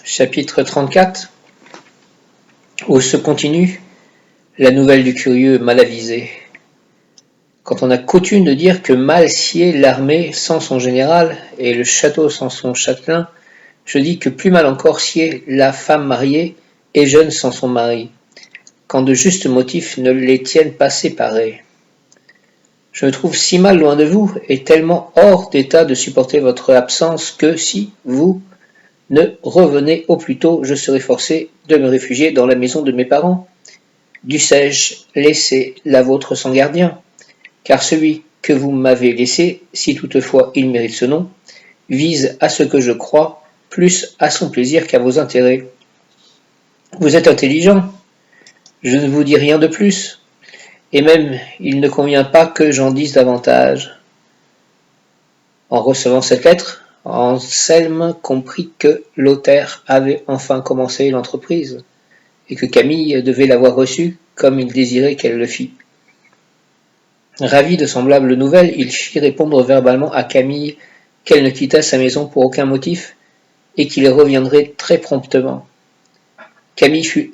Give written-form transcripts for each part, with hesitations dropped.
Chapitre 34, où se continue la nouvelle du curieux mal avisé. Quand on a coutume de dire que mal sied l'armée sans son général et le château sans son châtelain, je dis que plus mal encore sied la femme mariée et jeune sans son mari, quand de justes motifs ne les tiennent pas séparés. Je me trouve si mal loin de vous et tellement hors d'état de supporter votre absence que si vous ne revenez au plus tôt, je serai forcé de me réfugier dans la maison de mes parents. Dussé-je laisser la vôtre sans gardien? Car celui que vous m'avez laissé, si toutefois il mérite ce nom, vise à ce que je crois plus à son plaisir qu'à vos intérêts. Vous êtes intelligent, je ne vous dis rien de plus, et même il ne convient pas que j'en dise davantage. En recevant cette lettre, Anselme comprit que Lothaire avait enfin commencé l'entreprise, et que Camille devait l'avoir reçue comme il désirait qu'elle le fît. Ravi de semblables nouvelles, il fit répondre verbalement à Camille qu'elle ne quittât sa maison pour aucun motif, et qu'il reviendrait très promptement. Camille fut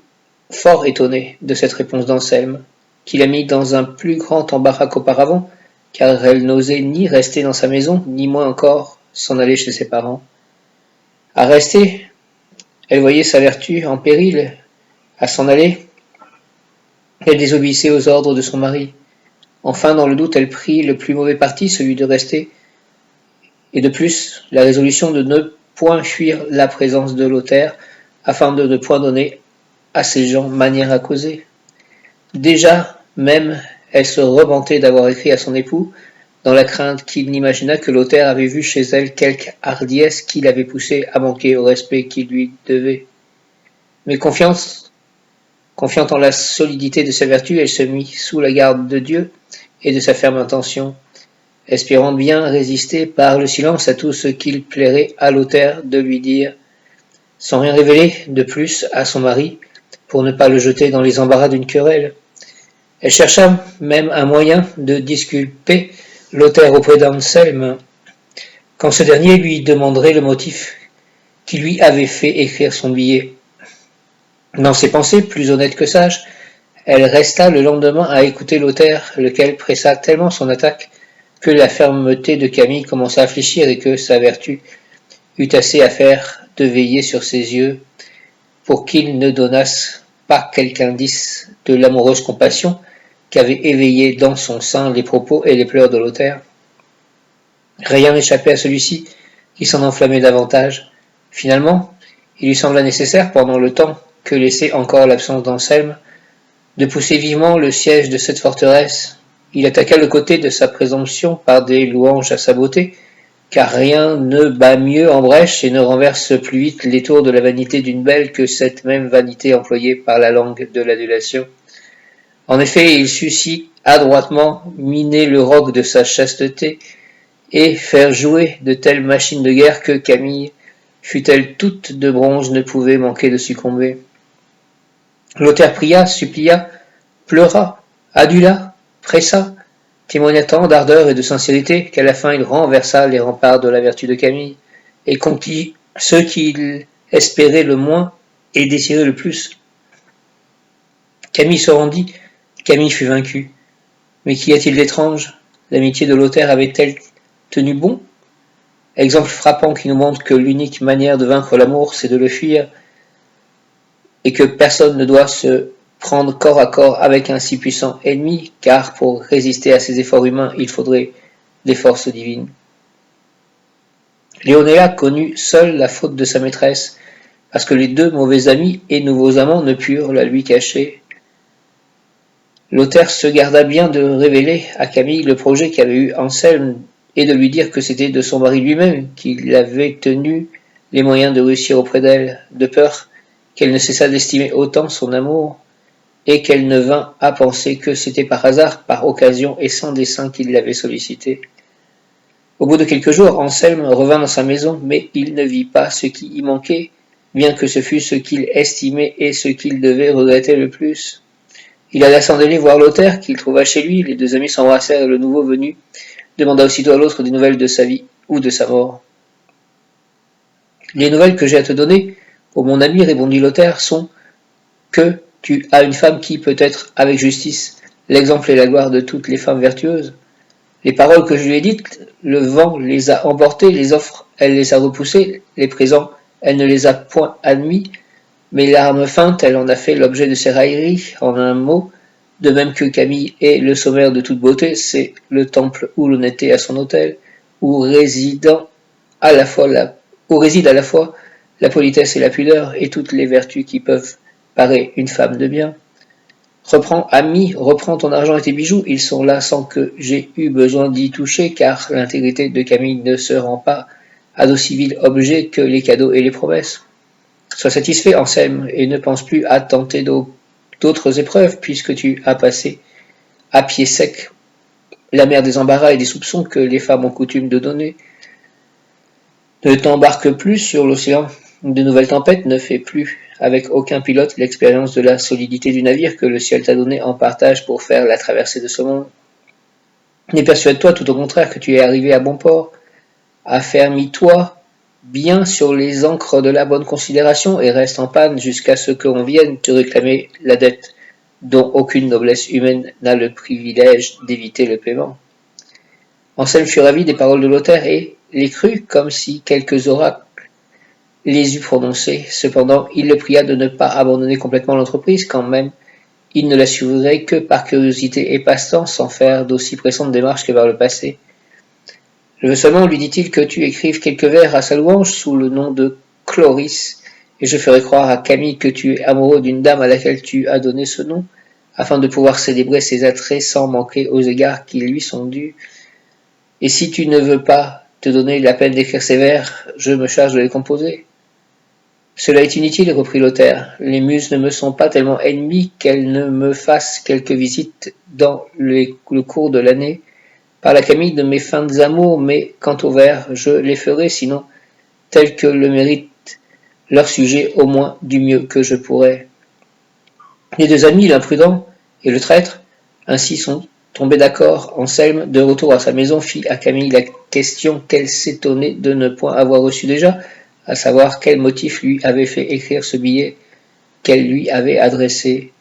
fort étonnée de cette réponse d'Anselme, qui la mit dans un plus grand embarras qu'auparavant, car elle n'osait ni rester dans sa maison, ni moins encore s'en aller chez ses parents. À rester, elle voyait sa vertu en péril. À s'en aller, elle désobéissait aux ordres de son mari. Enfin, dans le doute, elle prit le plus mauvais parti, celui de rester, et de plus, la résolution de ne point fuir la présence de Lothaire, afin de ne point donner à ces gens manière à causer. Déjà, même, elle se repentait d'avoir écrit à son époux, dans la crainte qu'il n'imaginât que Lothaire avait vu chez elle quelque hardiesse qui l'avait poussé à manquer au respect qu'il lui devait. Mais confiant en la solidité de sa vertu, elle se mit sous la garde de Dieu et de sa ferme intention, espérant bien résister par le silence à tout ce qu'il plairait à Lothaire de lui dire, sans rien révéler de plus à son mari, pour ne pas le jeter dans les embarras d'une querelle. Elle chercha même un moyen de disculper Lothaire auprès d'Anselme, quand ce dernier lui demanderait le motif qui lui avait fait écrire son billet. Dans ses pensées, plus honnête que sage, elle resta le lendemain à écouter Lothaire, lequel pressa tellement son attaque que la fermeté de Camille commença à fléchir et que sa vertu eut assez à faire de veiller sur ses yeux pour qu'ils ne donnassent pas quelque indice de l'amoureuse compassion qu'avaient éveillé dans son sein les propos et les pleurs de Lothaire. Rien n'échappait à celui-ci, qui s'en enflammait davantage. Finalement, il lui sembla nécessaire, pendant le temps que laissait encore l'absence d'Anselme, de pousser vivement le siège de cette forteresse. Il attaqua le côté de sa présomption par des louanges à sa beauté, car rien ne bat mieux en brèche et ne renverse plus vite les tours de la vanité d'une belle que cette même vanité employée par la langue de l'adulation. En effet, il sut si adroitement miner le roc de sa chasteté et faire jouer de telles machines de guerre que Camille, fût-elle toute de bronze, ne pouvait manquer de succomber. Lothaire pria, supplia, pleura, adula, pressa, témoigna tant d'ardeur et de sincérité qu'à la fin il renversa les remparts de la vertu de Camille et conquit ceux qu'il espérait le moins et désirait le plus. Camille se rendit, Camille fut vaincue. Mais qu'y a-t-il d'étrange? L'amitié de Lothaire avait-elle tenu bon? Exemple frappant qui nous montre que l'unique manière de vaincre l'amour, c'est de le fuir, et que personne ne doit se prendre corps à corps avec un si puissant ennemi, car pour résister à ses efforts humains, il faudrait des forces divines. Léonela connut seule la faute de sa maîtresse, parce que les deux mauvais amis et nouveaux amants ne purent la lui cacher. Lothaire se garda bien de révéler à Camille le projet qu'avait eu Anselme et de lui dire que c'était de son mari lui-même qu'il avait tenu les moyens de réussir auprès d'elle, de peur qu'elle ne cessât d'estimer autant son amour et qu'elle ne vînt à penser que c'était par hasard, par occasion et sans dessein qu'il l'avait sollicité. Au bout de quelques jours, Anselme revint dans sa maison, mais il ne vit pas ce qui y manquait, bien que ce fût ce qu'il estimait et ce qu'il devait regretter le plus. Il alla s'en aller voir Lothaire, qu'il trouva chez lui. Les deux amis s'embrassèrent et le nouveau venu demanda aussitôt à l'autre des nouvelles de sa vie ou de sa mort. Les nouvelles que j'ai à te donner, ô mon ami, répondit Lothaire, sont que tu as une femme qui peut être, avec justice, l'exemple et la gloire de toutes les femmes vertueuses. Les paroles que je lui ai dites, le vent les a emportées, les offres, elle les a repoussées, les présents, elle ne les a point admis, mais l'arme feinte, elle en a fait l'objet de ses railleries, en un mot, de même que Camille est le sommaire de toute beauté, c'est le temple où l'honnêteté a son hôtel, où résident à la fois où réside à la fois la politesse et la pudeur, et toutes les vertus qui peuvent parer une femme de bien. Reprends, ami, reprends ton argent et tes bijoux, ils sont là sans que j'aie eu besoin d'y toucher, car l'intégrité de Camille ne se rend pas à d'aussi vils objets que les cadeaux et les promesses. Sois satisfait, Anselme, et ne pense plus à tenter d'autres épreuves, puisque tu as passé à pied sec la mer des embarras et des soupçons que les femmes ont coutume de donner. Ne t'embarque plus sur l'océan de nouvelles tempêtes, ne fais plus avec aucun pilote l'expérience de la solidité du navire que le ciel t'a donné en partage pour faire la traversée de ce monde. Mais persuade-toi tout au contraire que tu es arrivé à bon port. Affermis-toi bien sur les ancres de la bonne considération et reste en panne jusqu'à ce qu'on vienne te réclamer la dette, dont aucune noblesse humaine n'a le privilège d'éviter le paiement. Anselme fut ravi des paroles de Lothaire et les crut comme si quelques oracles les eût prononcés. Cependant, il le pria de ne pas abandonner complètement l'entreprise, quand même il ne la suivrait que par curiosité et passe-temps, sans faire d'aussi pressantes démarches que vers le passé. Je veux seulement, lui dit-il, que tu écrives quelques vers à sa louange sous le nom de Chloris, et je ferai croire à Camille que tu es amoureux d'une dame à laquelle tu as donné ce nom, afin de pouvoir célébrer ses attraits sans manquer aux égards qui lui sont dus. Et si tu ne veux pas te donner la peine d'écrire ces vers, je me charge de les composer. Cela est inutile, reprit Lothaire. Les muses ne me sont pas tellement ennemies qu'elles ne me fassent quelques visites dans le cours de l'année par la Camille de mes feintes amours, mais quant aux vers, je les ferai, sinon, tels que le méritent leur sujet, au moins du mieux que je pourrai. Les deux amis, l'imprudent et le traître, ainsi sont tombés d'accord. Anselme, de retour à sa maison, fit à Camille la question qu'elle s'étonnait de ne point avoir reçue déjà, à savoir quel motif lui avait fait écrire ce billet qu'elle lui avait adressé.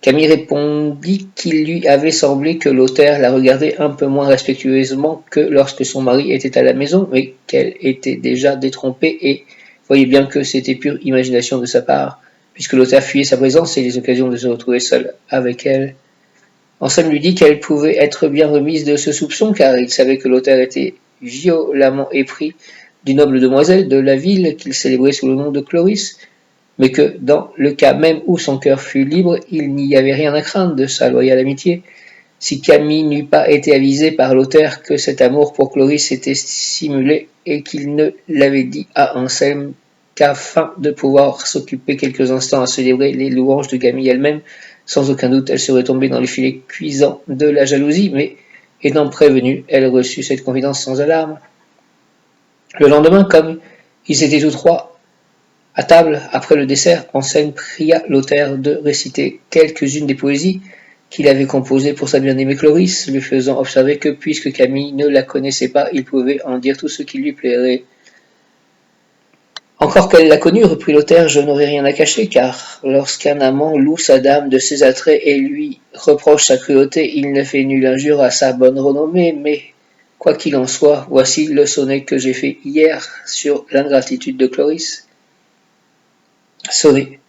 Camille répondit qu'il lui avait semblé que Lothaire la regardait un peu moins respectueusement que lorsque son mari était à la maison, mais qu'elle était déjà détrompée et voyait bien que c'était pure imagination de sa part, puisque Lothaire fuyait sa présence et les occasions de se retrouver seul avec elle. Anselme lui dit qu'elle pouvait être bien remise de ce soupçon, car il savait que Lothaire était violemment épris d'une noble demoiselle de la ville qu'il célébrait sous le nom de Chloris, mais que, dans le cas même où son cœur fût libre, il n'y avait rien à craindre de sa loyale amitié. Si Camille n'eût pas été avisé par Lothaire que cet amour pour Chloris était simulé et qu'il ne l'avait dit à Anselme qu'afin de pouvoir s'occuper quelques instants à célébrer les louanges de Camille elle-même, sans aucun doute elle serait tombée dans les filets cuisants de la jalousie, mais étant prévenue, elle reçut cette confidence sans alarme. Le lendemain, comme ils étaient tous trois à table, après le dessert, Anselme pria Lothaire de réciter quelques-unes des poésies qu'il avait composées pour sa bien-aimée Chloris, lui faisant observer que, puisque Camille ne la connaissait pas, il pouvait en dire tout ce qui lui plairait. Encore qu'elle la connût, reprit Lothaire, je n'aurais rien à cacher, car lorsqu'un amant loue sa dame de ses attraits et lui reproche sa cruauté, il ne fait nulle injure à sa bonne renommée, mais quoi qu'il en soit, voici le sonnet que j'ai fait hier sur l'ingratitude de Chloris. Sonnet.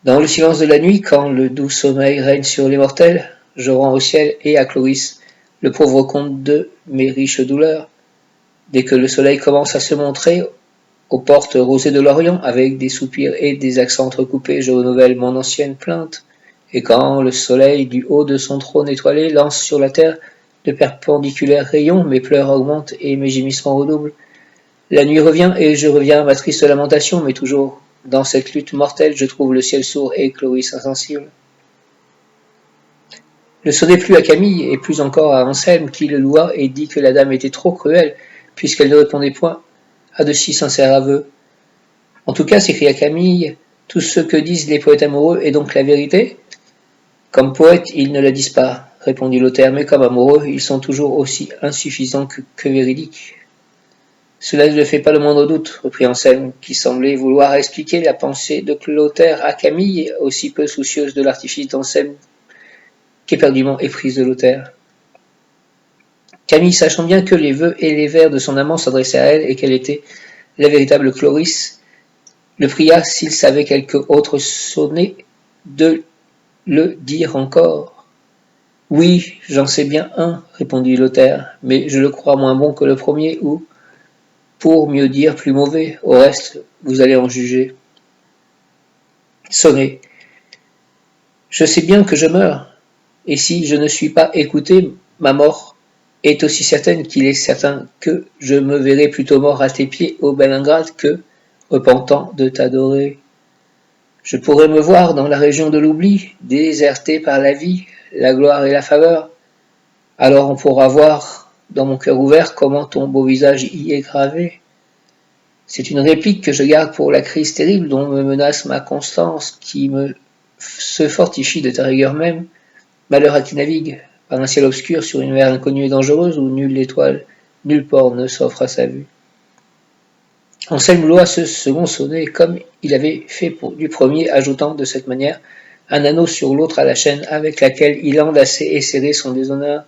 Dans le silence de la nuit, quand le doux sommeil règne sur les mortels, je rends au ciel et à Chloris le pauvre compte de mes riches douleurs. Dès que le soleil commence à se montrer aux portes rosées de l'Orient, avec des soupirs et des accents entrecoupés, je renouvelle mon ancienne plainte. Et quand le soleil, du haut de son trône étoilé, lance sur la terre de perpendiculaires rayons, mes pleurs augmentent et mes gémissements redoublent. La nuit revient et je reviens à ma triste lamentation, mais toujours dans cette lutte mortelle, je trouve le ciel sourd et Chloris insensible. Le sonnet plut à Camille et plus encore à Anselme, qui le loua et dit que la dame était trop cruelle, puisqu'elle ne répondait point à de si sincères aveux. En tout cas, s'écria Camille, tout ce que disent les poètes amoureux est donc la vérité? Comme poètes, ils ne la disent pas, répondit Lothaire, mais comme amoureux, ils sont toujours aussi insuffisants que véridiques. Cela ne fait pas le moindre doute, reprit Anselme, qui semblait vouloir expliquer la pensée de Clotaire à Camille, aussi peu soucieuse de l'artifice d'Anselme qu'éperdument éprise de Lothaire. Camille, sachant bien que les vœux et les vers de son amant s'adressaient à elle et qu'elle était la véritable Chloris, le pria, s'il savait quelque autre sonnet, de le dire encore. Oui, j'en sais bien un, répondit Lothaire, mais je le crois moins bon que le premier, ou, pour mieux dire, plus mauvais. Au reste, vous allez en juger. Sonnet. Je sais bien que je meurs, et si je ne suis pas écouté, ma mort est aussi certaine qu'il est certain que je me verrai plutôt mort à tes pieds, ô belle ingrate, que, repentant de t'adorer. Je pourrais me voir dans la région de l'oubli, déserté par la vie, la gloire et la faveur. Alors on pourra voir, dans mon cœur ouvert, comment ton beau visage y est gravé. C'est une réplique que je garde pour la crise terrible dont me menace ma constance, qui se fortifie de ta rigueur même. Malheur à qui navigue, par un ciel obscur, sur une mer inconnue et dangereuse, où nulle étoile, nul port ne s'offre à sa vue. Anselme loua ce second sonnet comme il avait fait du premier, ajoutant de cette manière un anneau sur l'autre à la chaîne avec laquelle il enlaçait et serrait son déshonneur.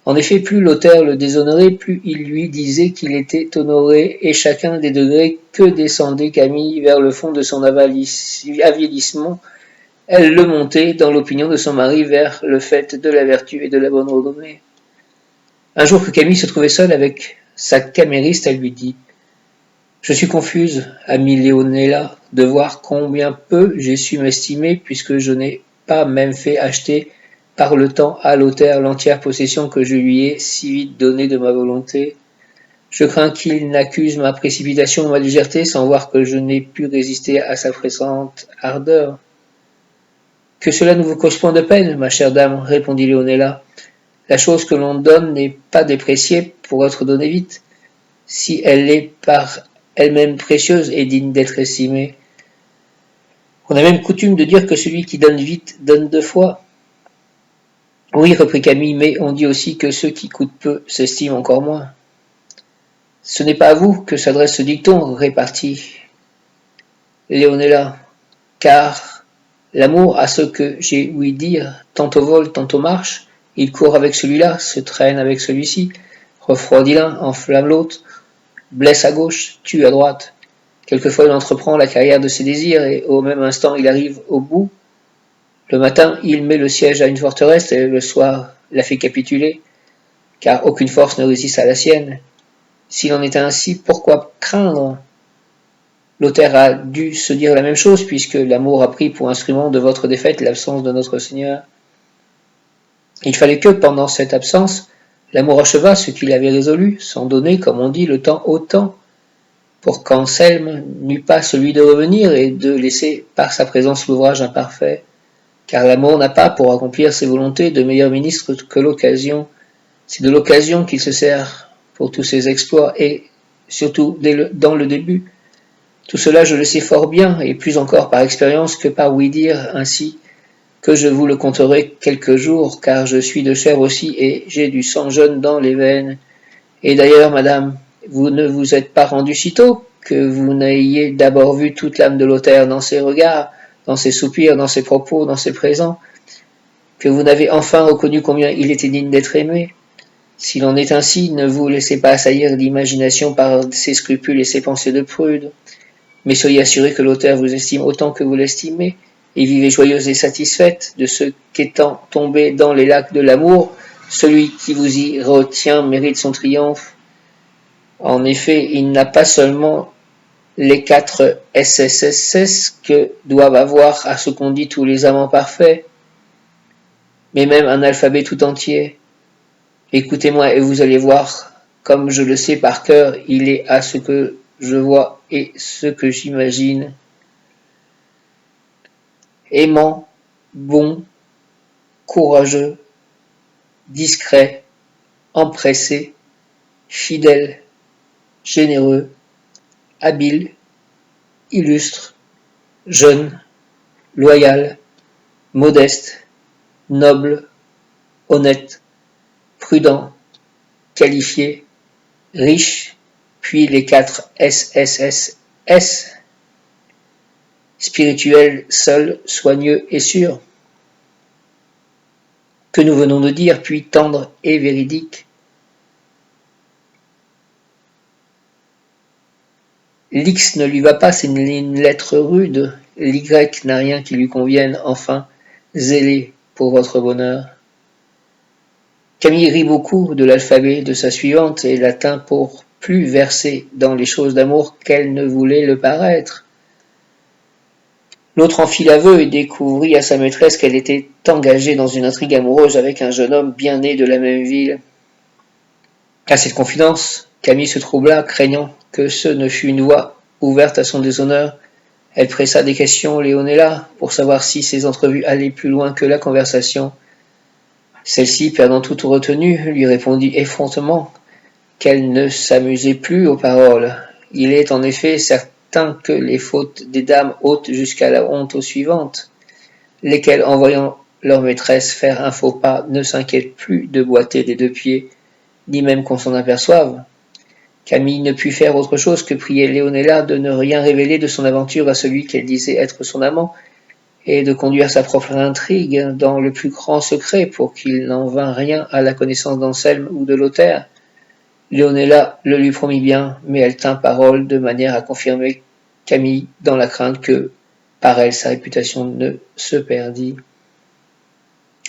En effet, plus Lothaire le déshonorait, plus il lui disait qu'il était honoré, et chacun des degrés que descendait Camille vers le fond de son avilissement, elle le montait, dans l'opinion de son mari, vers le fait de la vertu et de la bonne renommée. Un jour que Camille se trouvait seule avec sa camériste, elle lui dit « Je suis confuse, amie Léonella, de voir combien peu j'ai su m'estimer, puisque je n'ai pas même fait acheter par le temps à Lothaire l'entière possession que je lui ai si vite donnée de ma volonté. Je crains qu'il n'accuse ma précipitation ou ma légèreté, sans voir que je n'ai pu résister à sa pressante ardeur. » « Que cela ne vous cause point de peine, ma chère dame, répondit Léonella. La chose que l'on donne n'est pas dépréciée pour être donnée vite, si elle est par elle-même précieuse et digne d'être estimée. On a même coutume de dire que celui qui donne vite donne deux fois. Oui, reprit Camille, mais on dit aussi que ceux qui coûtent peu s'estiment encore moins. Ce n'est pas à vous que s'adresse ce dicton, répartit Léonella, car l'amour a ce que j'ai ouï dire, tantôt vole, tantôt marche, il court avec celui-là, se traîne avec celui-ci, refroidit l'un, enflamme l'autre, blesse à gauche, tue à droite. Quelquefois il entreprend la carrière de ses désirs et au même instant il arrive au bout. Le matin il met le siège à une forteresse et le soir la fait capituler, car aucune force ne résiste à la sienne. S'il en est ainsi, pourquoi craindre? Lothaire a dû se dire la même chose, puisque l'amour a pris pour instrument de votre défaite l'absence de notre Seigneur. Il fallait que, pendant cette absence, l'amour achevât ce qu'il avait résolu, sans donner, comme on dit, le temps au temps, pour qu'Anselme n'eût pas celui de revenir et de laisser par sa présence l'ouvrage imparfait, car l'amour n'a pas, pour accomplir ses volontés, de meilleur ministre que l'occasion. C'est de l'occasion qu'il se sert pour tous ses exploits, et surtout dans le début. Tout cela je le sais fort bien, et plus encore par expérience que par ouï-dire, ainsi que je vous le conterai quelques jours, car je suis de chair aussi, et j'ai du sang jeune dans les veines. Et d'ailleurs, madame, vous ne vous êtes pas rendu si tôt que vous n'ayez d'abord vu toute l'âme de Lothaire dans ses regards, dans ses soupirs, dans ses propos, dans ses présents, que vous n'avez enfin reconnu combien il était digne d'être aimé. S'il en est ainsi, ne vous laissez pas assaillir l'imagination par ses scrupules et ses pensées de prude. Mais soyez assurés que Lothaire vous estime autant que vous l'estimez, et vivez joyeuse et satisfaite de ce qu'étant tombé dans les lacs de l'amour, celui qui vous y retient mérite son triomphe. En effet, il n'a pas seulement les 4 SSSS que doivent avoir à ce qu'on dit tous les amants parfaits, mais même un alphabet tout entier. Écoutez-moi et vous allez voir, comme je le sais par cœur, il est à ce que je vois et ce que j'imagine. Aimant, bon, courageux, discret, empressé, fidèle, généreux, habile, illustre, jeune, loyal, modeste, noble, honnête, prudent, qualifié, riche, puis les 4 SSSS, spirituel, seul, soigneux et sûr, que nous venons de dire, puis tendre et véridique. L'X ne lui va pas, c'est une lettre rude. L'Y n'a rien qui lui convienne, enfin, zélé pour votre bonheur. Camille rit beaucoup de l'alphabet de sa suivante et la tint pour plus versée dans les choses d'amour qu'elle ne voulait le paraître. L'autre en fit l'aveu et découvrit à sa maîtresse qu'elle était engagée dans une intrigue amoureuse avec un jeune homme bien né de la même ville. À cette confidence, Camille se troubla, craignant que ce ne fût une voie ouverte à son déshonneur. Elle pressa des questions Léonella pour savoir si ces entrevues allaient plus loin que la conversation. Celle-ci, perdant toute retenue, lui répondit effrontément qu'elle ne s'amusait plus aux paroles. Il est en effet certain que les fautes des dames ôtent jusqu'à la honte aux suivantes, lesquelles, en voyant leur maîtresse faire un faux pas, ne s'inquiètent plus de boiter des deux pieds, ni même qu'on s'en aperçoive. Camille ne put faire autre chose que prier Léonella de ne rien révéler de son aventure à celui qu'elle disait être son amant, et de conduire sa propre intrigue dans le plus grand secret pour qu'il n'en vînt rien à la connaissance d'Anselme ou de Lothaire. Léonella le lui promit bien, mais elle tint parole de manière à confirmer Camille dans la crainte que, par elle, sa réputation ne se perdît.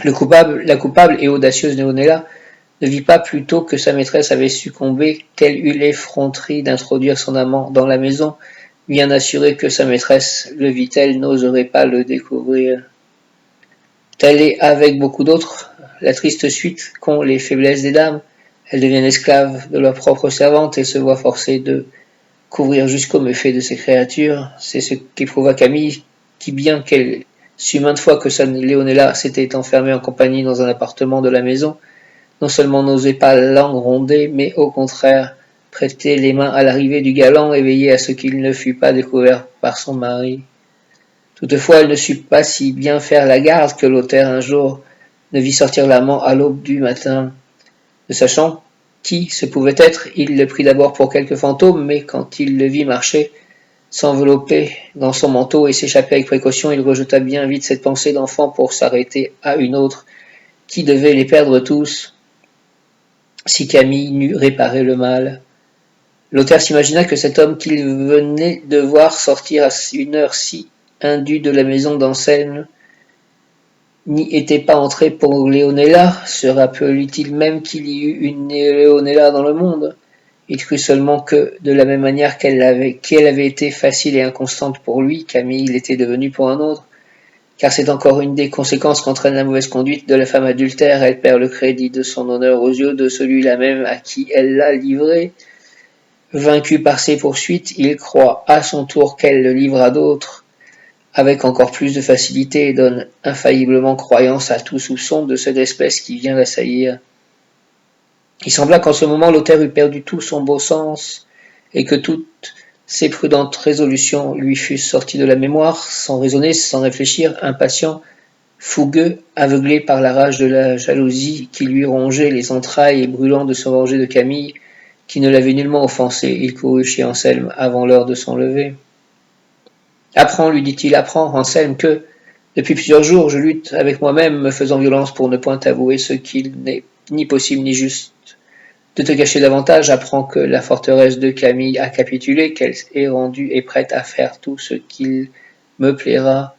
La coupable et audacieuse Léonella ne vit pas plus tôt que sa maîtresse avait succombé qu'elle eut l'effronterie d'introduire son amant dans la maison, bien assurée que sa maîtresse, le vit-elle, n'oserait pas le découvrir. Telle est, avec beaucoup d'autres, la triste suite qu'ont les faiblesses des dames. Elles deviennent esclaves de leur propre servante et se voient forcées de couvrir jusqu'au méfait de ces créatures. C'est ce qu'éprouva Camille, qui, bien qu'elle sût maintes fois que sa Léonella s'était enfermée en compagnie dans un appartement de la maison, non seulement n'osait pas l'engronder, mais au contraire prêtait les mains à l'arrivée du galant et veillait à ce qu'il ne fût pas découvert par son mari. Toutefois, elle ne sut pas si bien faire la garde que Lothaire un jour ne vit sortir l'amant à l'aube du matin. Ne sachant qui ce pouvait être, il le prit d'abord pour quelque fantôme, mais quand il le vit marcher, s'envelopper dans son manteau et s'échapper avec précaution, il rejeta bien vite cette pensée d'enfant pour s'arrêter à une autre qui devait les perdre tous si Camille n'eût réparé le mal. Lothaire s'imagina que cet homme qu'il venait de voir sortir à une heure si indue de la maison d'Anselme n'y était pas entré pour Léonella. Se rappelait-il même qu'il y eût une Léonella dans le monde? Il crut seulement que, de la même manière qu'elle avait été facile et inconstante pour lui, Camille l'était devenue pour un autre. Car c'est encore une des conséquences qu'entraîne la mauvaise conduite de la femme adultère. Elle perd le crédit de son honneur aux yeux de celui-là même à qui elle l'a livré. Vaincu par ses poursuites, il croit à son tour qu'elle le livre à d'autres, avec encore plus de facilité, et donne infailliblement croyance à tout soupçon de cette espèce qui vient l'assaillir. Il sembla qu'en ce moment Lothaire eût perdu tout son beau sens, et que toutes ses prudentes résolutions lui fussent sorties de la mémoire, sans raisonner, sans réfléchir, impatient, fougueux, aveuglé par la rage de la jalousie qui lui rongeait les entrailles et brûlant de se venger de Camille, qui ne l'avait nullement offensé. Il courut chez Anselme avant l'heure de son lever. « Apprends, lui dit-il, apprends, Anselme, que, depuis plusieurs jours, je lutte avec moi-même, me faisant violence pour ne point avouer ce qu'il n'est ni possible ni juste de te cacher davantage. Apprends que la forteresse de Camille a capitulé, qu'elle est rendue et prête à faire tout ce qu'il me plaira.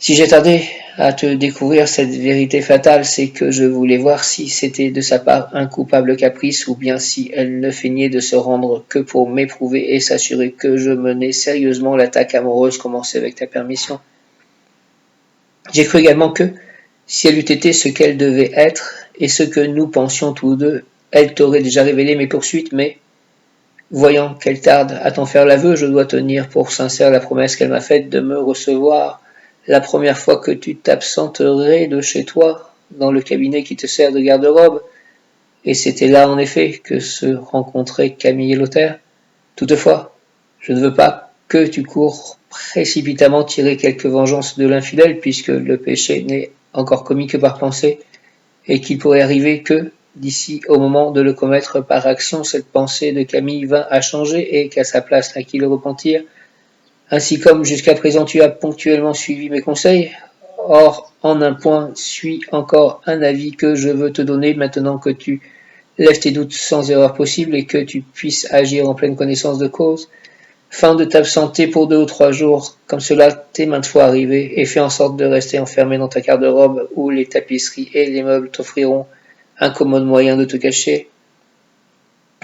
Si j'ai tardé à te découvrir cette vérité fatale, c'est que je voulais voir si c'était de sa part un coupable caprice ou bien si elle ne feignait de se rendre que pour m'éprouver et s'assurer que je menais sérieusement l'attaque amoureuse commencée avec ta permission. J'ai cru également que, si elle eût été ce qu'elle devait être et ce que nous pensions tous deux, elle t'aurait déjà révélé mes poursuites, mais, voyant qu'elle tarde à t'en faire l'aveu, je dois tenir pour sincère la promesse qu'elle m'a faite de me recevoir la première fois que tu t'absenterais de chez toi, dans le cabinet qui te sert de garde-robe, et c'était là en effet que se rencontraient Camille et Lothaire. Toutefois, je ne veux pas que tu cours précipitamment tirer quelque vengeance de l'infidèle, puisque le péché n'est encore commis que par pensée, et qu'il pourrait arriver que, d'ici au moment de le commettre par action, cette pensée de Camille vint à changer et qu'à sa place naquit le repentir. Ainsi comme jusqu'à présent tu as ponctuellement suivi mes conseils, or en un point suis encore un avis que je veux te donner maintenant que tu lèves tes doutes sans erreur possible et que tu puisses agir en pleine connaissance de cause. Fin de t'absenter pour 2 ou 3 jours, comme cela t'est maintes fois arrivé, et fais en sorte de rester enfermé dans ta garde-robe où les tapisseries et les meubles t'offriront un commode moyen de te cacher.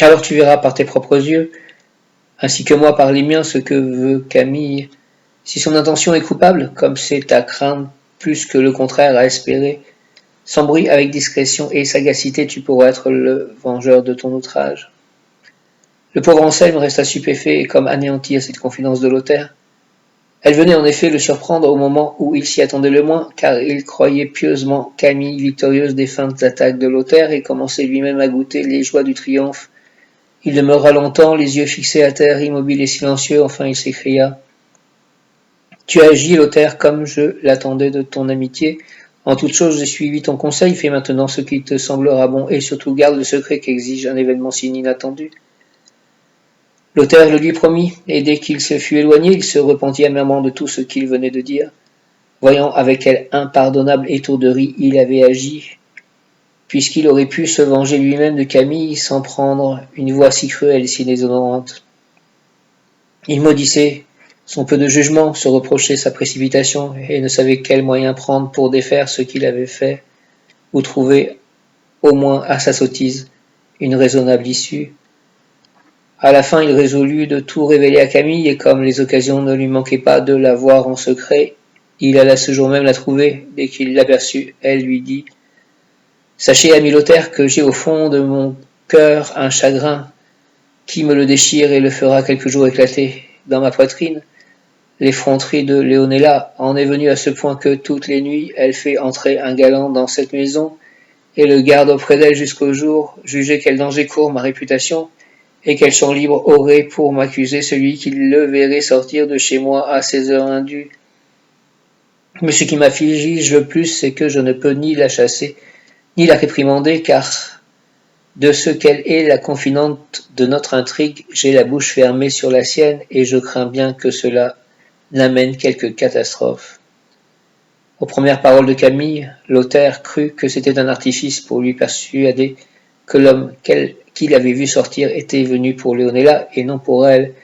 Alors tu verras par tes propres yeux, ainsi que moi par les miens, ce que veut Camille. Si son intention est coupable, comme c'est à craindre plus que le contraire à espérer, sans bruit, avec discrétion et sagacité, tu pourras être le vengeur de ton outrage. Le pauvre Anselme resta stupéfait et comme anéanti à cette confidence de Lothaire. Elle venait en effet le surprendre au moment où il s'y attendait le moins, car il croyait pieusement Camille victorieuse des feintes attaques de Lothaire et commençait lui-même à goûter les joies du triomphe. Il demeura longtemps, les yeux fixés à terre, immobile et silencieux, enfin il s'écria. Tu agis, Lothaire, comme je l'attendais de ton amitié. En toute chose, j'ai suivi ton conseil, fais maintenant ce qui te semblera bon, et surtout garde le secret qu'exige un événement si inattendu. Lothaire le lui promit, et dès qu'il se fut éloigné, il se repentit amèrement de tout ce qu'il venait de dire. Voyant avec quelle impardonnable étourderie il avait agi, puisqu'il aurait pu se venger lui-même de Camille sans prendre une voie si cruelle et si déshonorante. Il maudissait son peu de jugement, se reprochait sa précipitation, et ne savait quel moyen prendre pour défaire ce qu'il avait fait, ou trouver, au moins à sa sottise, une raisonnable issue. À la fin, il résolut de tout révéler à Camille, et comme les occasions ne lui manquaient pas de la voir en secret, il alla ce jour même la trouver. Dès qu'il l'aperçut, elle lui dit « Sachez, ami Lothaire, que j'ai au fond de mon cœur un chagrin qui me le déchire et le fera quelque jour éclater. Dans ma poitrine, l'effronterie de Léonella en est venue à ce point que toutes les nuits, elle fait entrer un galant dans cette maison et le garde auprès d'elle jusqu'au jour. Jugez quel danger court ma réputation, et quel champ libre aurait pour m'accuser celui qui le verrait sortir de chez moi à ces heures indues. Mais ce qui m'afflige le plus, c'est que je ne peux ni la chasser, ni la réprimander, car de ce qu'elle est la confidente de notre intrigue, j'ai la bouche fermée sur la sienne, et je crains bien que cela n'amène quelque catastrophe. » Aux premières paroles de Camille, Lothaire crut que c'était un artifice pour lui persuader que l'homme qu'il avait vu sortir était venu pour Léonella et non pour elle,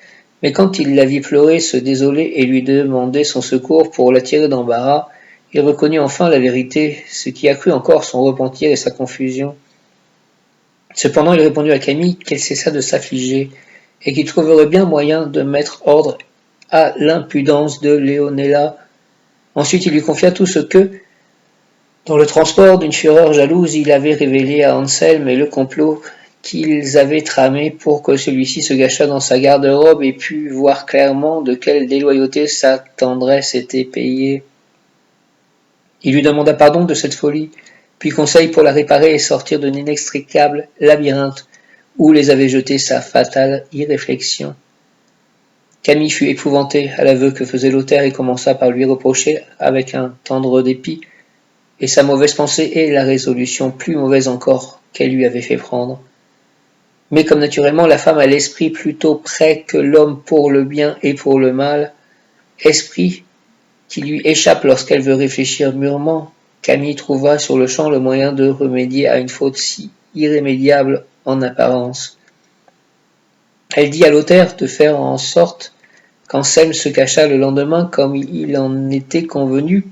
mais quand il la vit pleurer, se désoler et lui demander son secours pour la tirer d'embarras, il reconnut enfin la vérité, ce qui accrut encore son repentir et sa confusion. Cependant, il répondit à Camille qu'elle cessa de s'affliger, et qu'il trouverait bien moyen de mettre ordre à l'impudence de Léonella. Ensuite, il lui confia tout ce que, dans le transport d'une fureur jalouse, il avait révélé à Anselme et le complot qu'ils avaient tramé pour que celui-ci se gâchât dans sa garde-robe et pût voir clairement de quelle déloyauté sa tendresse était payée. Il lui demanda pardon de cette folie, puis conseil pour la réparer et sortir de l'inextricable labyrinthe où les avait jetés sa fatale irréflexion. Camille fut épouvantée à l'aveu que faisait Lothaire et commença par lui reprocher, avec un tendre dépit, et sa mauvaise pensée et la résolution plus mauvaise encore qu'elle lui avait fait prendre. Mais comme naturellement la femme a l'esprit plutôt prêt que l'homme pour le bien et pour le mal, esprit qui lui échappe lorsqu'elle veut réfléchir mûrement, Camille trouva sur le champ le moyen de remédier à une faute si irrémédiable en apparence. Elle dit à Lothaire de faire en sorte qu'Anselme se cachât le lendemain comme il en était convenu,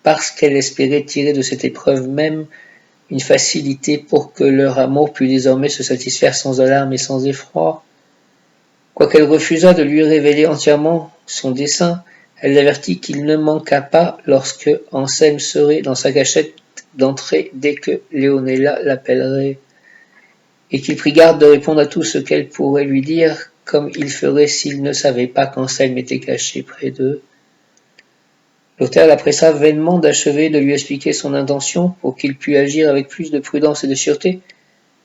parce qu'elle espérait tirer de cette épreuve même une facilité pour que leur amour pût désormais se satisfaire sans alarme et sans effroi. Quoiqu'elle refusât de lui révéler entièrement son dessein, elle l'avertit qu'il ne manqua pas, lorsque Anselme serait dans sa cachette, d'entrer dès que Léonella l'appellerait, et qu'il prit garde de répondre à tout ce qu'elle pourrait lui dire, comme il ferait s'il ne savait pas qu'Anselme était caché près d'eux. Lothaire la pressa vainement d'achever de lui expliquer son intention pour qu'il pût agir avec plus de prudence et de sûreté.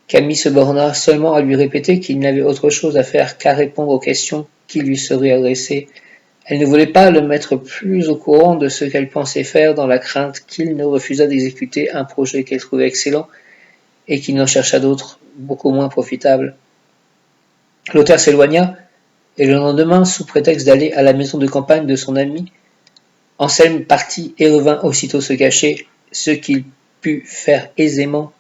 Camille se borna seulement à lui répéter qu'il n'avait autre chose à faire qu'à répondre aux questions qui lui seraient adressées. Elle ne voulait pas le mettre plus au courant de ce qu'elle pensait faire dans la crainte qu'il ne refusât d'exécuter un projet qu'elle trouvait excellent et qu'il n'en chercha d'autres, beaucoup moins profitables. L'auteur s'éloigna, et le lendemain, sous prétexte d'aller à la maison de campagne de son ami, Anselme partit et revint aussitôt se cacher, ce qu'il put faire aisément,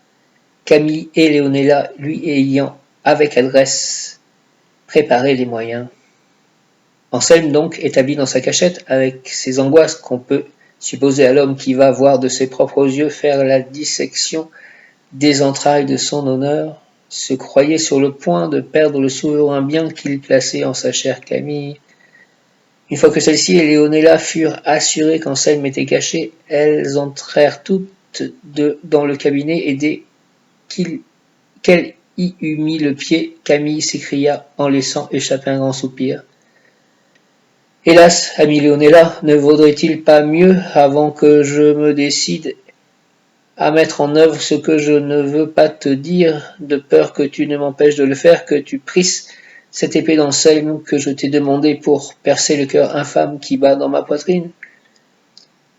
Camille et Léonella lui ayant, avec adresse, préparé les moyens. Anselme donc, établi dans sa cachette, avec ses angoisses qu'on peut supposer à l'homme qui va voir de ses propres yeux faire la dissection des entrailles de son honneur, se croyait sur le point de perdre le souverain bien qu'il plaçait en sa chère Camille. Une fois que celle-ci et Léonella furent assurées qu'Anselme était caché, elles entrèrent toutes deux dans le cabinet et dès qu'elle y eut mis le pied, Camille s'écria en laissant échapper un grand soupir. Hélas, amie Léonella, ne vaudrait-il pas mieux, avant que je me décide à mettre en œuvre ce que je ne veux pas te dire, de peur que tu ne m'empêches de le faire, que tu prisses cette épée d'Anselme que je t'ai demandée pour percer le cœur infâme qui bat dans ma poitrine?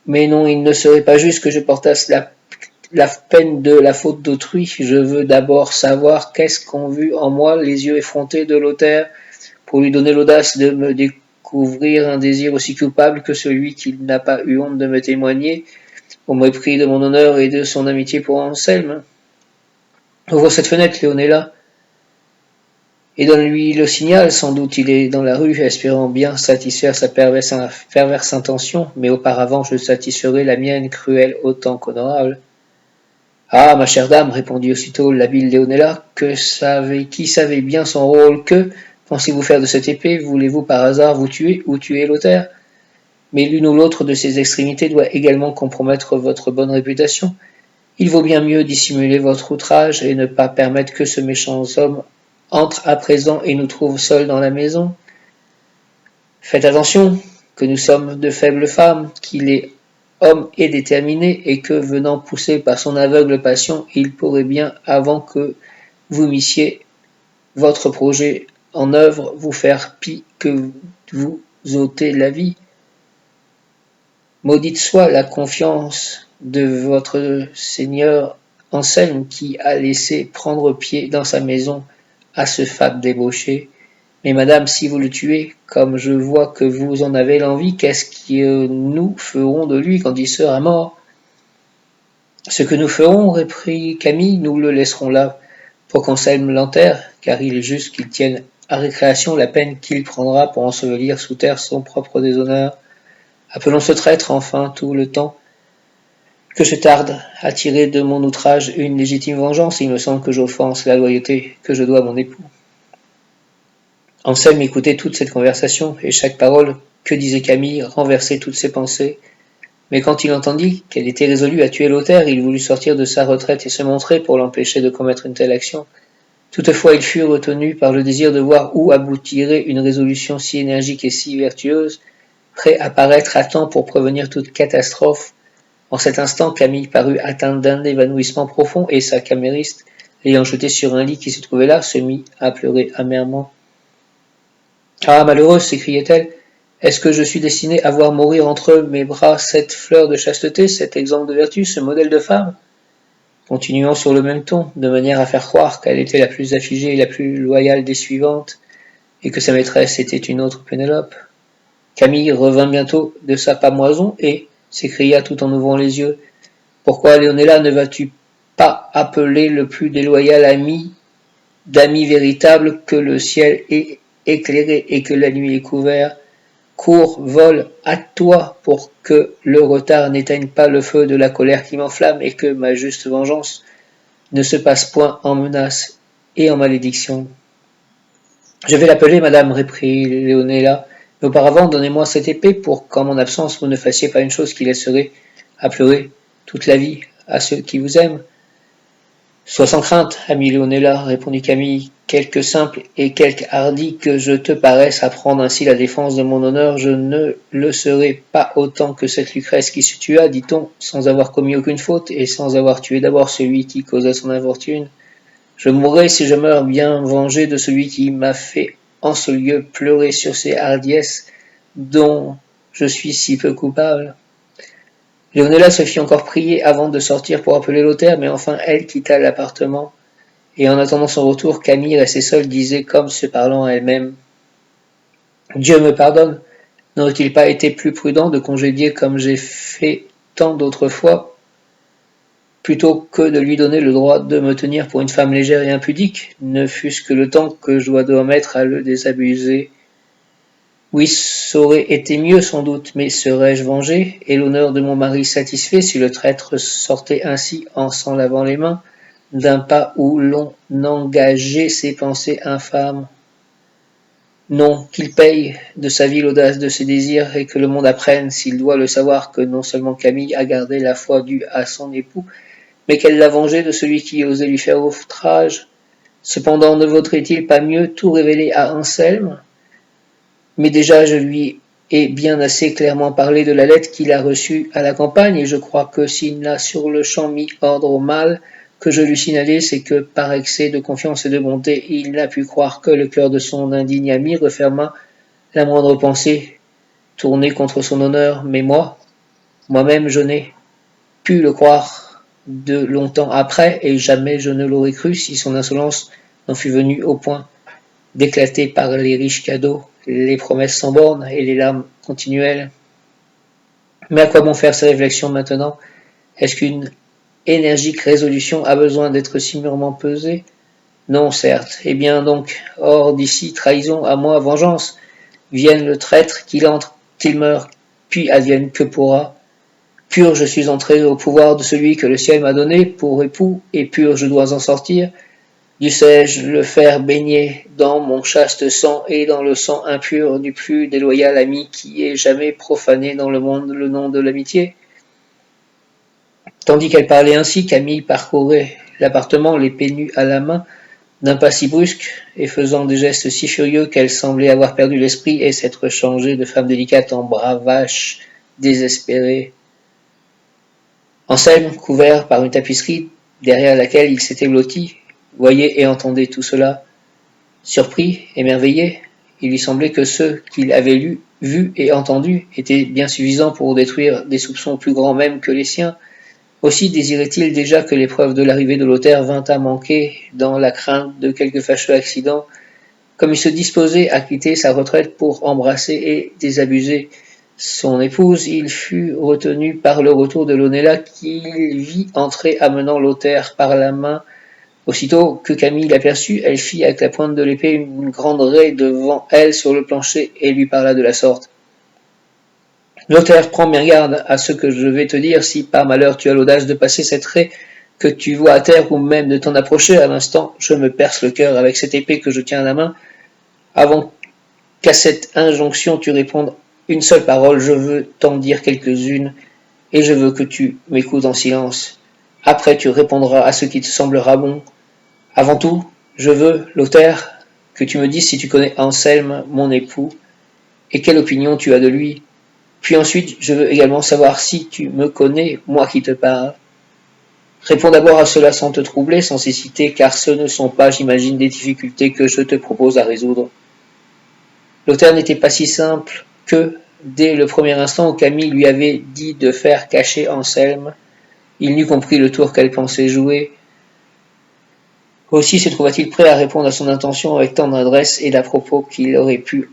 Mais non, il ne serait pas juste que je portasse la peine de la faute d'autrui. Je veux d'abord savoir qu'est-ce qu'ont vu en moi les yeux effrontés de l'auteur pour lui donner l'audace de me découvrir un désir aussi coupable que celui qu'il n'a pas eu honte de me témoigner, au mépris de mon honneur et de son amitié pour Anselme. Ouvre cette fenêtre, Léonella, et donne-lui le signal. Sans doute il est dans la rue, espérant bien satisfaire sa perverse intention, mais auparavant je satisferai la mienne, cruelle autant qu'honorable. Ah, ma chère dame, répondit aussitôt l'habile Léonella, qui savait bien son rôle, que pensez-vous faire de cette épée? Voulez-vous par hasard vous tuer ou tuer l'auteur? Mais l'une ou l'autre de ces extrémités doit également compromettre votre bonne réputation. Il vaut bien mieux dissimuler votre outrage et ne pas permettre que ce méchant homme entre à présent et nous trouve seuls dans la maison. Faites attention, que nous sommes de faibles femmes, qu'il est homme et déterminé, et que, venant pousser par son aveugle passion, il pourrait bien, avant que vous missiez votre projet en œuvre, vous faire pis que vous ôter la vie. Maudite soit la confiance de votre seigneur Anselme qui a laissé prendre pied dans sa maison à ce fat débauché. Mais madame, si vous le tuez, comme je vois que vous en avez l'envie, qu'est-ce que nous ferons de lui quand il sera mort? Ce que nous ferons, reprit Camille, nous le laisserons là pour qu'Anselme l'enterre, car il est juste qu'il tienne à récréation la peine qu'il prendra pour ensevelir sous terre son propre déshonneur. Appelons ce traître enfin tout le temps que je tarde à tirer de mon outrage une légitime vengeance. Il me semble que j'offense la loyauté que je dois à mon époux. Anselme écoutait toute cette conversation, et chaque parole que disait Camille renversait toutes ses pensées. Mais quand il entendit qu'elle était résolue à tuer l'auteur, il voulut sortir de sa retraite et se montrer pour l'empêcher de commettre une telle action. Toutefois, il fut retenu par le désir de voir où aboutirait une résolution si énergique et si vertueuse, prêt à paraître à temps pour prévenir toute catastrophe. En cet instant, Camille parut atteinte d'un évanouissement profond, et sa camériste, l'ayant jetée sur un lit qui se trouvait là, se mit à pleurer amèrement. « Ah, malheureuse, s'écriait-elle, est-ce que je suis destinée à voir mourir entre mes bras cette fleur de chasteté, cet exemple de vertu, ce modèle de femme ?» Continuant sur le même ton, de manière à faire croire qu'elle était la plus affligée et la plus loyale des suivantes, et que sa maîtresse était une autre Pénélope. Camille revint bientôt de sa pâmoison et s'écria tout en ouvrant les yeux. « Pourquoi, Léonella, ne vas-tu pas appeler le plus déloyal ami d'amis véritable que le ciel ait éclairé et que la nuit ait couvert? Cours, vole, hâte-toi pour que le retard n'éteigne pas le feu de la colère qui m'enflamme et que ma juste vengeance ne se passe point en menaces et en malédictions. »« Je vais l'appeler, madame, reprit Léonella, mais auparavant donnez-moi cette épée pour qu'en mon absence vous ne fassiez pas une chose qui laisserait à pleurer toute la vie à ceux qui vous aiment. » « Sois sans crainte, amie Léonella, répondit Camille, quelque simple et quelque hardi que je te paraisse à prendre ainsi la défense de mon honneur, je ne le serai pas autant que cette Lucrèce qui se tua, dit-on, sans avoir commis aucune faute et sans avoir tué d'abord celui qui causa son infortune. Je mourrai si je meurs bien vengé de celui qui m'a fait en ce lieu pleurer sur ses hardiesses dont je suis si peu coupable. Leonela se fit encore prier avant de sortir pour appeler Lothaire, mais enfin elle quitta l'appartement, et en attendant son retour, Camille, restée seule, disait comme se parlant à elle-même « Dieu me pardonne, n'aurait-il pas été plus prudent de congédier comme j'ai fait tant d'autres fois, plutôt que de lui donner le droit de me tenir pour une femme légère et impudique, ne fût-ce que le temps que je dois mettre à le désabuser. Oui, c'aurait été mieux sans doute, mais serais-je vengé, et l'honneur de mon mari satisfait si le traître sortait ainsi en s'en lavant les mains, d'un pas où l'on engageait ses pensées infâmes? Non, qu'il paye de sa vie l'audace de ses désirs, et que le monde apprenne, s'il doit le savoir, que non seulement Camille a gardé la foi due à son époux, mais qu'elle l'a vengé de celui qui osait lui faire outrage. Cependant, ne vaudrait-il pas mieux tout révéler à Anselme? Mais déjà je lui ai bien assez clairement parlé de la lettre qu'il a reçue à la campagne, et je crois que s'il n'a sur-le-champ mis ordre au mal que je lui signalais, c'est que, par excès de confiance et de bonté, il n'a pu croire que le cœur de son indigne ami referma la moindre pensée tournée contre son honneur. Mais moi-même, je n'ai pu le croire de longtemps après, et jamais je ne l'aurais cru si son insolence n'en fût venue au point d'éclater par les riches cadeaux, les promesses sans bornes et les larmes continuelles. Mais à quoi bon faire ces réflexions maintenant? Est-ce qu'une énergique résolution a besoin d'être si mûrement pesée? Non, certes. Eh bien donc, hors d'ici, trahison, à moi, vengeance. Vienne le traître, qu'il entre, qu'il meure, puis advienne que pourra. Pur je suis entré au pouvoir de celui que le ciel m'a donné pour époux, et pur je dois en sortir. Dussé-je le faire baigner dans mon chaste sang et dans le sang impur du plus déloyal ami qui ait jamais profané dans le monde le nom de l'amitié? Tandis qu'elle parlait ainsi, Camille parcourait l'appartement, l'épée nue à la main, d'un pas si brusque, et faisant des gestes si furieux qu'elle semblait avoir perdu l'esprit et s'être changée de femme délicate en bravache désespérée. Anselme, couvert par une tapisserie derrière laquelle il s'était blotti, voyait et entendait tout cela. Surpris, émerveillé, il lui semblait que ce qu'il avait lu, vu et entendu était bien suffisant pour détruire des soupçons plus grands même que les siens. Aussi désirait-il déjà que l'épreuve de l'arrivée de Lothaire vînt à manquer dans la crainte de quelque fâcheux accident, comme il se disposait à quitter sa retraite pour embrasser et désabuser son épouse, il fut retenu par le retour de Leonela qu'il vit entrer amenant Lothaire par la main. Aussitôt que Camille l'aperçut, elle fit avec la pointe de l'épée une grande raie devant elle sur le plancher et lui parla de la sorte. Lothaire, prends bien garde à ce que je vais te dire, si par malheur tu as l'audace de passer cette raie que tu vois à terre ou même de t'en approcher à l'instant, je me perce le cœur avec cette épée que je tiens à la main. Avant qu'à cette injonction tu répondes une seule parole, je veux t'en dire quelques-unes, et je veux que tu m'écoutes en silence. Après tu répondras à ce qui te semblera bon. Avant tout, je veux, Lothaire, que tu me dises si tu connais Anselme, mon époux, et quelle opinion tu as de lui. Puis ensuite, je veux également savoir si tu me connais, moi qui te parle. Réponds d'abord à cela sans te troubler, sans hésiter, car ce ne sont pas, j'imagine, des difficultés que je te propose à résoudre. Lothaire n'était pas si simple que, dès le premier instant où Camille lui avait dit de faire cacher Anselme, il n'eût compris le tour qu'elle pensait jouer. Aussi se trouva-t-il prêt à répondre à son intention avec tant d'adresse et d'à-propos qu'il aurait pu,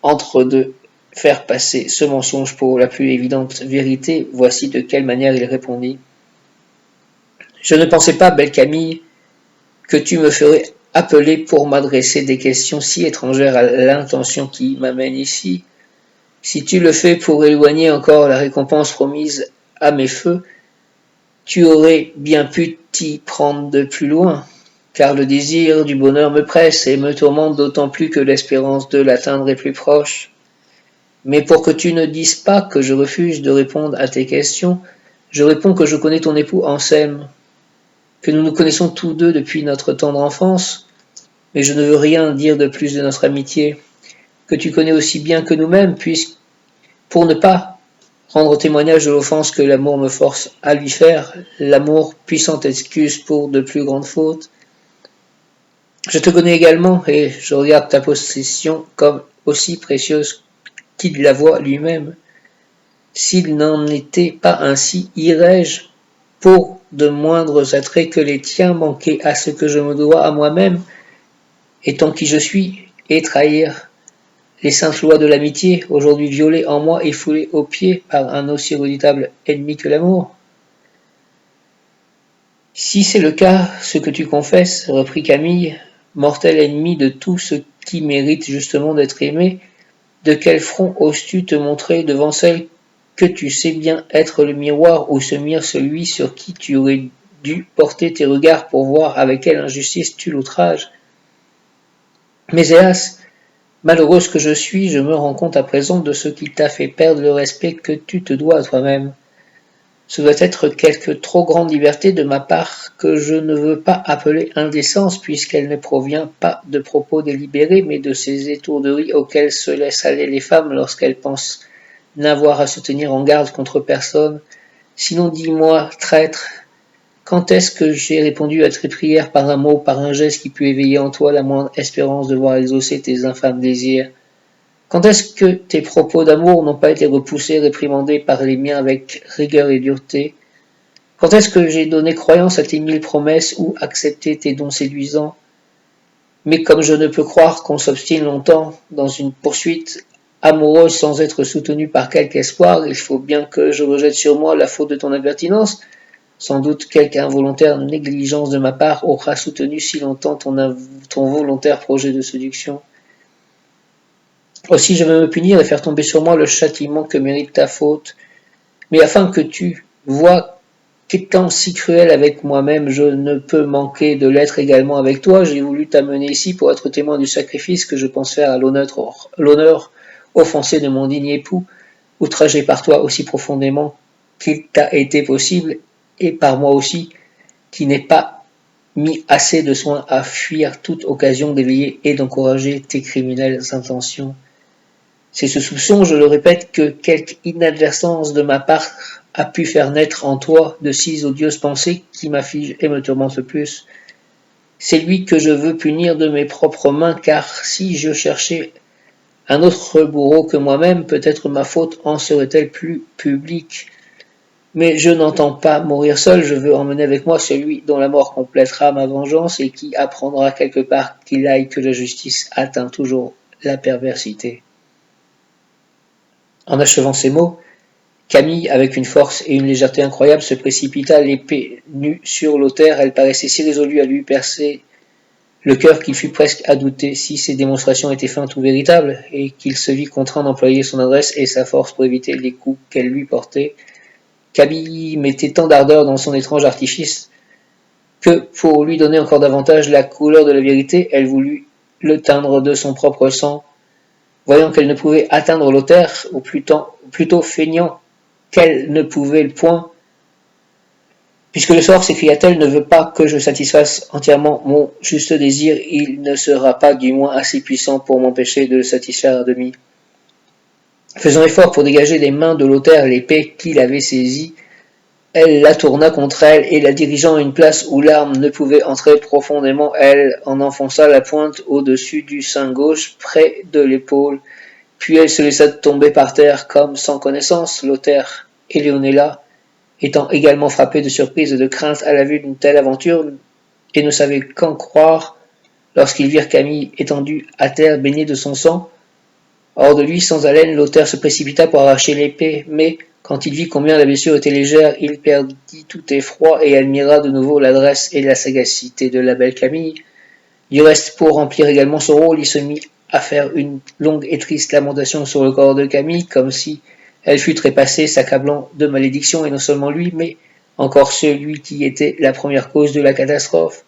entre deux, faire passer ce mensonge pour la plus évidente vérité. Voici de quelle manière il répondit. Je ne pensais pas, belle Camille, que tu me ferais appeler pour m'adresser des questions si étrangères à l'intention qui m'amène ici. Si tu le fais pour éloigner encore la récompense promise à mes feux, tu aurais bien pu t'y prendre de plus loin, car le désir du bonheur me presse et me tourmente d'autant plus que l'espérance de l'atteindre est plus proche. Mais pour que tu ne dises pas que je refuse de répondre à tes questions, je réponds que je connais ton époux Anselme, que nous nous connaissons tous deux depuis notre tendre enfance, mais je ne veux rien dire de plus de notre amitié, que tu connais aussi bien que nous-mêmes, puisque, pour ne pas rendre témoignage de l'offense que l'amour me force à lui faire, l'amour, puissante excuse pour de plus grandes fautes. Je te connais également, et je regarde ta possession comme aussi précieuse qu'il la voit lui-même. S'il n'en était pas ainsi, irais-je, pour de moindres attraits que les tiens, manquer à ce que je me dois à moi-même, étant qui je suis, et trahir les saintes lois de l'amitié, aujourd'hui violées en moi et foulées aux pieds par un aussi redoutable ennemi que l'amour? Si c'est le cas, ce que tu confesses, reprit Camille, mortel ennemi de tout ce qui mérite justement d'être aimé, de quel front oses-tu te montrer devant celle que tu sais bien être le miroir où se mire celui sur qui tu aurais dû porter tes regards pour voir avec quelle injustice tu l'outrages? Mais hélas, malheureuse que je suis, je me rends compte à présent de ce qui t'a fait perdre le respect que tu te dois à toi-même. Ce doit être quelque trop grande liberté de ma part que je ne veux pas appeler indécence puisqu'elle ne provient pas de propos délibérés mais de ces étourderies auxquelles se laissent aller les femmes lorsqu'elles pensent n'avoir à se tenir en garde contre personne. Sinon dis-moi, traître, quand est-ce que j'ai répondu à tes prières par un mot, par un geste qui put éveiller en toi la moindre espérance de voir exaucer tes infâmes désirs? Quand est-ce que tes propos d'amour n'ont pas été repoussés, réprimandés par les miens avec rigueur et dureté? Quand est-ce que j'ai donné croyance à tes 1000 promesses ou accepté tes dons séduisants? Mais comme je ne peux croire qu'on s'obstine longtemps dans une poursuite amoureuse sans être soutenu par quelque espoir, il faut bien que je rejette sur moi la faute de ton impertinence. Sans doute quelque involontaire négligence de ma part aura soutenu si longtemps ton volontaire projet de séduction. Aussi je veux me punir et faire tomber sur moi le châtiment que mérite ta faute. Mais afin que tu vois qu'étant si cruel avec moi-même, je ne peux manquer de l'être également avec toi, j'ai voulu t'amener ici pour être témoin du sacrifice que je pense faire à l'honneur offensé de mon digne époux, outragé par toi aussi profondément qu'il t'a été possible, et par moi aussi, qui n'ai pas mis assez de soin à fuir toute occasion d'éveiller et d'encourager tes criminelles intentions. C'est ce soupçon, je le répète, que quelque inadvertance de ma part a pu faire naître en toi de si odieuses pensées qui m'affligent et me tourmentent le plus. C'est lui que je veux punir de mes propres mains, car si je cherchais un autre bourreau que moi-même, peut-être ma faute en serait-elle plus publique. Mais je n'entends pas mourir seul, je veux emmener avec moi celui dont la mort complétera ma vengeance et qui apprendra quelque part qu'il aille que la justice atteint toujours la perversité. En achevant ces mots, Camille, avec une force et une légèreté incroyables, se précipita l'épée nue sur Lothaire. Elle paraissait si résolue à lui percer le cœur qu'il fut presque à douter si ses démonstrations étaient feintes ou véritables, et qu'il se vit contraint d'employer son adresse et sa force pour éviter les coups qu'elle lui portait. Camille mettait tant d'ardeur dans son étrange artifice que, pour lui donner encore davantage la couleur de la vérité, elle voulut le teindre de son propre sang. Voyant qu'elle ne pouvait atteindre Lothaire, ou plutôt feignant qu'elle ne pouvait le point, puisque le sort, s'écria-t-elle, ne veut pas que je satisfasse entièrement mon juste désir, il ne sera pas du moins assez puissant pour m'empêcher de le satisfaire à demi. Faisant effort pour dégager des mains de Lothaire l'épée qu'il avait saisie, elle la tourna contre elle et la dirigeant à une place où l'arme ne pouvait entrer profondément, elle en enfonça la pointe au-dessus du sein gauche, près de l'épaule, puis elle se laissa tomber par terre comme sans connaissance. Lothaire et Leonela, étant également frappés de surprise et de crainte à la vue d'une telle aventure, et ne savaient qu'en croire lorsqu'ils virent Camille étendue à terre baignée de son sang. Hors de lui, sans haleine, Lothaire se précipita pour arracher l'épée, mais quand il vit combien la blessure était légère, il perdit tout effroi et admira de nouveau l'adresse et la sagacité de la belle Camille. Du reste, pour remplir également son rôle, il se mit à faire une longue et triste lamentation sur le corps de Camille, comme si elle fût trépassée, s'accablant de malédictions, et non seulement lui, mais encore celui qui était la première cause de la catastrophe.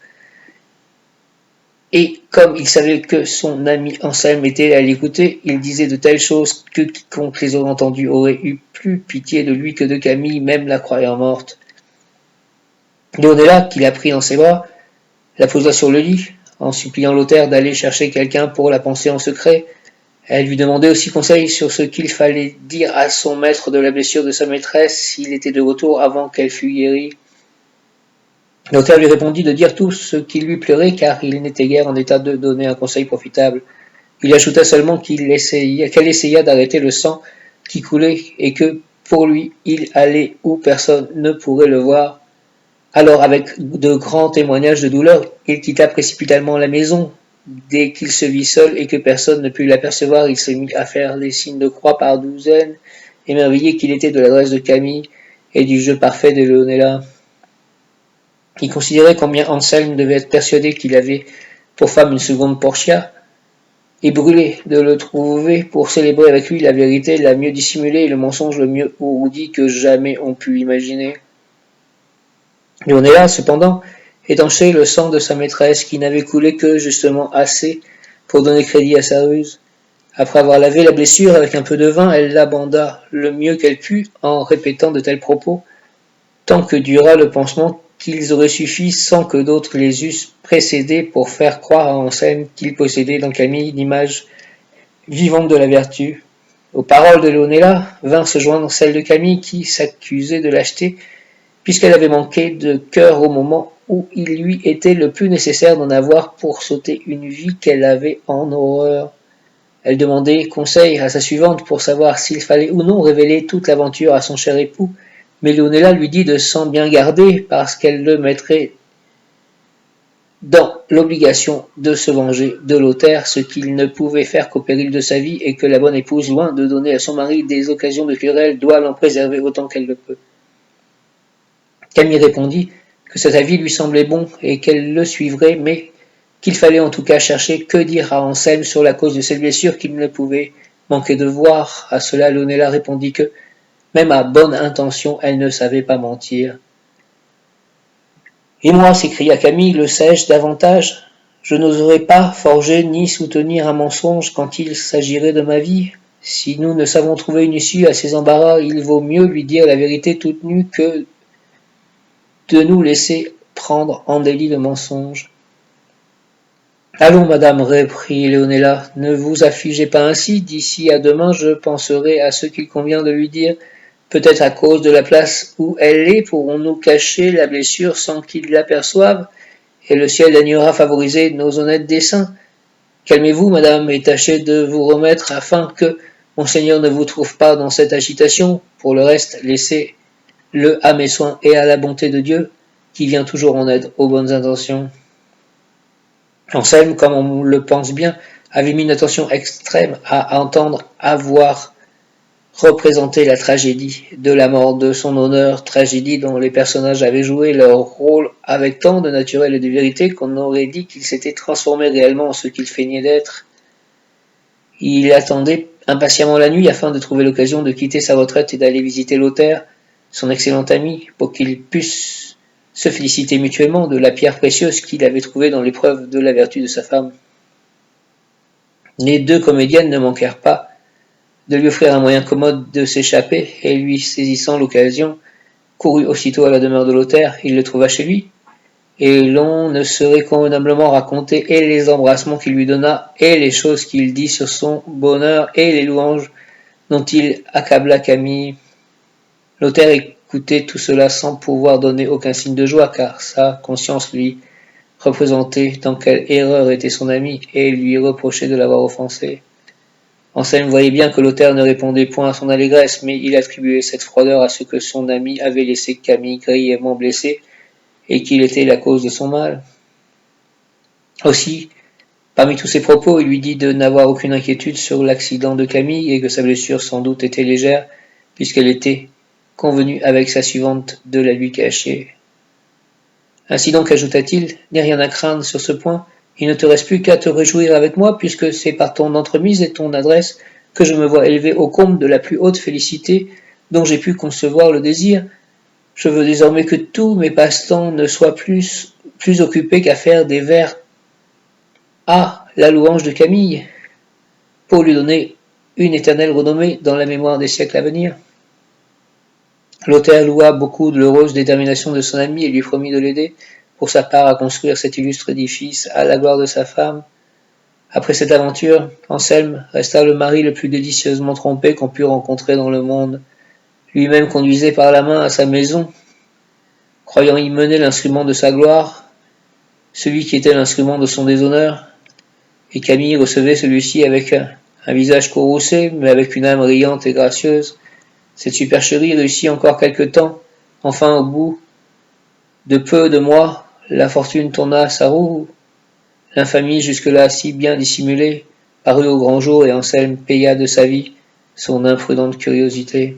Et comme il savait que son ami Anselme était à l'écouter, il disait de telles choses que quiconque les aurait entendues aurait eu plus pitié de lui que de Camille, même la croyant morte. Leonela, qui la prit dans ses bras, la posa sur le lit, en suppliant Lothaire d'aller chercher quelqu'un pour la panser en secret. Elle lui demandait aussi conseil sur ce qu'il fallait dire à son maître de la blessure de sa maîtresse s'il était de retour avant qu'elle fût guérie. Lothaire lui répondit de dire tout ce qui lui plairait, car il n'était guère en état de donner un conseil profitable. Il ajouta seulement qu'elle essaya d'arrêter le sang qui coulait, et que, Pour lui, il allait où personne ne pourrait le voir. Alors, avec de grands témoignages de douleur, il quitta précipitamment la maison. Dès qu'il se vit seul et que personne ne put l'apercevoir, il se mit à faire des signes de croix par douzaines, émerveillé qu'il était de l'adresse de Camille et du jeu parfait de Leonela. Il considérait combien Anselme devait être persuadé qu'il avait pour femme une seconde Portia, et brûlé de le trouver pour célébrer avec lui la vérité la mieux dissimulée et le mensonge le mieux ourdi que jamais on put imaginer. Leonela, cependant, étanchait le sang de sa maîtresse, qui n'avait coulé que justement assez pour donner crédit à sa ruse. Après avoir lavé la blessure avec un peu de vin, elle l'abanda le mieux qu'elle put en répétant de tels propos, tant que dura le pansement qu'ils auraient suffi sans que d'autres les eussent précédés pour faire croire à Anselme qu'il possédait dans Camille l'image vivante de la vertu. Aux paroles de Leonela vint se joindre celle de Camille qui s'accusait de lâcheté, puisqu'elle avait manqué de cœur au moment où il lui était le plus nécessaire d'en avoir pour sauter une vie qu'elle avait en horreur. Elle demandait conseil à sa suivante pour savoir s'il fallait ou non révéler toute l'aventure à son cher époux, mais Leonela lui dit de s'en bien garder parce qu'elle le mettrait dans l'obligation de se venger de Lothaire, ce qu'il ne pouvait faire qu'au péril de sa vie, et que la bonne épouse, loin de donner à son mari des occasions de querelle, doit l'en préserver autant qu'elle le peut. Camille répondit que cet avis lui semblait bon et qu'elle le suivrait, mais qu'il fallait en tout cas chercher que dire à Anselme sur la cause de cette blessure qu'il ne pouvait manquer de voir. À cela, Leonela répondit que, même à bonne intention, elle ne savait pas mentir. Et moi, s'écria Camille, le sais-je davantage? Je n'oserais pas forger ni soutenir un mensonge quand il s'agirait de ma vie. Si nous ne savons trouver une issue à ces embarras, il vaut mieux lui dire la vérité toute nue que de nous laisser prendre en délit de mensonge. Allons, madame, reprit Leonela, ne vous affligez pas ainsi, d'ici à demain je penserai à ce qu'il convient de lui dire. Peut-être à cause de la place où elle est, pourrons-nous cacher la blessure sans qu'il l'aperçoive, et le ciel daignera favoriser nos honnêtes desseins. Calmez-vous, madame, et tâchez de vous remettre afin que monseigneur ne vous trouve pas dans cette agitation. Pour le reste, laissez-le à mes soins et à la bonté de Dieu, qui vient toujours en aide aux bonnes intentions. Anselme, comme on le pense bien, avait mis une attention extrême à entendre avoir représenté la tragédie de la mort de son honneur, tragédie dont les personnages avaient joué leur rôle avec tant de naturel et de vérité qu'on aurait dit qu'ils s'étaient transformés réellement en ce qu'ils feignaient d'être. Il attendait impatiemment la nuit afin de trouver l'occasion de quitter sa retraite et d'aller visiter Lothaire, son excellent ami, pour qu'ils pussent se féliciter mutuellement de la pierre précieuse qu'il avait trouvée dans l'épreuve de la vertu de sa femme. Les deux comédiennes ne manquèrent pas de lui offrir un moyen commode de s'échapper, et lui saisissant l'occasion, courut aussitôt à la demeure de Lothaire. Il le trouva chez lui, et l'on ne saurait convenablement raconter et les embrassements qu'il lui donna, et les choses qu'il dit sur son bonheur, et les louanges dont il accabla Camille. Lothaire écoutait tout cela sans pouvoir donner aucun signe de joie, car sa conscience lui représentait dans quelle erreur était son ami, et lui reprochait de l'avoir offensé. Anselme voyait bien que Lothaire ne répondait point à son allégresse, mais il attribuait cette froideur à ce que son ami avait laissé Camille grièvement blessée, et qu'il était la cause de son mal. Aussi, parmi tous ses propos, il lui dit de n'avoir aucune inquiétude sur l'accident de Camille, et que sa blessure sans doute était légère, puisqu'elle était convenue avec sa suivante de la lui cacher. Ainsi donc, ajouta-t-il, n'aie rien à craindre sur ce point, il ne te reste plus qu'à te réjouir avec moi, puisque c'est par ton entremise et ton adresse que je me vois élevé au comble de la plus haute félicité dont j'ai pu concevoir le désir. Je veux désormais que tous mes passe-temps ne soient plus occupés qu'à faire des vers à la louange de Camille, pour lui donner une éternelle renommée dans la mémoire des siècles à venir. Lothaire loua beaucoup de l'heureuse détermination de son ami et lui promit de l'aider, pour sa part, à construire cet illustre édifice à la gloire de sa femme. Après cette aventure, Anselme resta le mari le plus délicieusement trompé qu'on pût rencontrer dans le monde. Lui-même conduisait par la main à sa maison, croyant y mener l'instrument de sa gloire, celui qui était l'instrument de son déshonneur, et Camille recevait celui-ci avec un visage courroucé, mais avec une âme riante et gracieuse. Cette supercherie réussit encore quelque temps. Enfin, au bout de peu de mois, la fortune tourna sa roue. L'infamie, jusque-là si bien dissimulée, parut au grand jour et Anselme paya de sa vie son imprudente curiosité.